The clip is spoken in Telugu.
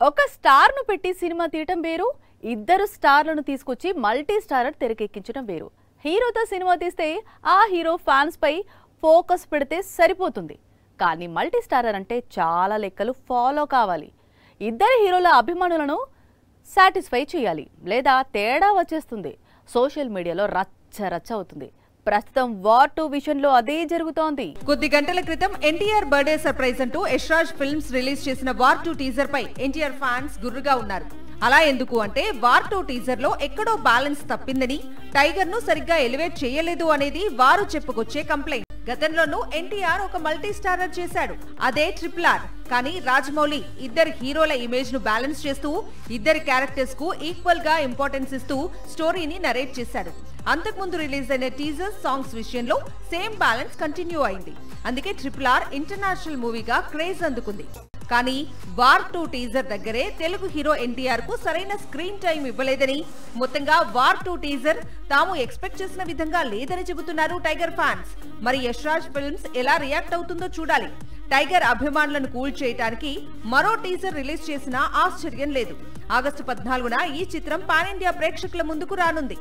ఒక స్టార్ ను పెట్టి సినిమా తీయటం వేరు, ఇద్దరు స్టార్లను తీసుకొచ్చి మల్టీ స్టారర్ తెరకెక్కించడం వేరు. హీరోతో సినిమా తీస్తే ఆ హీరో ఫ్యాన్స్ పై ఫోకస్ పెడితే సరిపోతుంది. కానీ మల్టీ స్టారర్ అంటే చాలా లెక్కలు ఫాలో కావాలి. ఇద్దరు హీరోల అభిమానులను సాటిస్ఫై చేయాలి, లేదా తేడా వచ్చేస్తుంది. సోషల్ మీడియాలో రచ్చ రచ్చ అవుతుంది. ప్రస్తుతం వార్ 2 విషయంలో అదే జరుగుతోంది. కొద్ది గంటల క్రితం ఎన్టీఆర్ బర్త్డే సర్ప్రైజ్ అంటూ యశ్రాజ్ ఫిల్మ్స్ రిలీజ్ చేసిన వార్ 2 టీజర్ పై ఎన్టీఆర్ ఫ్యాన్స్ గుర్రుగా ఉన్నారు. అలా ఎందుకు అంటే వార్ 2 టీజర్ లో ఎక్కడో బ్యాలెన్స్ తప్పిందని, టైగర్ ను సరిగ్గా ఎలివేట్ చేయలేదు అనేది వారు చెప్పుకొచ్చే కంప్లైంట్. గతంలోనూ ఎన్టీఆర్ ఒక మల్టీ స్టారర్ చేశాడు, అదే RRR. కానీ రాజమౌళి ఇద్దరు హీరోల ఇమేజ్ ను బ్యాలెన్స్ చేస్తూ ఇద్దరి క్యారెక్టర్స్ కు ఈక్వల్ గా ఇంపార్టెన్స్ ఇస్తూ స్టోరీని నరేట్ చేశాడు. అంతకుముందు రిలీజ్ అయిన టీజర్ సాంగ్స్ విషయంలో సేమ్ బ్యాలెన్స్ కంటిన్యూ అయింది. అందుకే RRR ఇంటర్నేషనల్ మూవీగా క్రేజ్ అందుకుంది. కానీ వార్ 2 టీజర్ దగ్గరే తెలుగు హీరో ఎన్టీఆర్ కు సరైన స్క్రీన్ టైం ఇవ్వలేదని, మొత్తంగా వార్ 2 టీజర్ తాము ఎక్స్పెక్ట్ చేసిన విధంగా లేదని చెబుతున్నారు టైగర్ ఫ్యాన్స్. మరి యశ్రాజ్ ఫిల్మ్స్ ఎలా రియాక్ట్ అవుతుందో చూడాలి. టైగర్ అభిమానులను కూల్ చేయడానికి మరో టీజర్ రిలీజ్ చేసినా ఆశ్చర్యం లేదు. ఆగస్టు 14న ఈ చిత్రం పాన్ ఇండియా ప్రేక్షకుల ముందుకు రానుంది.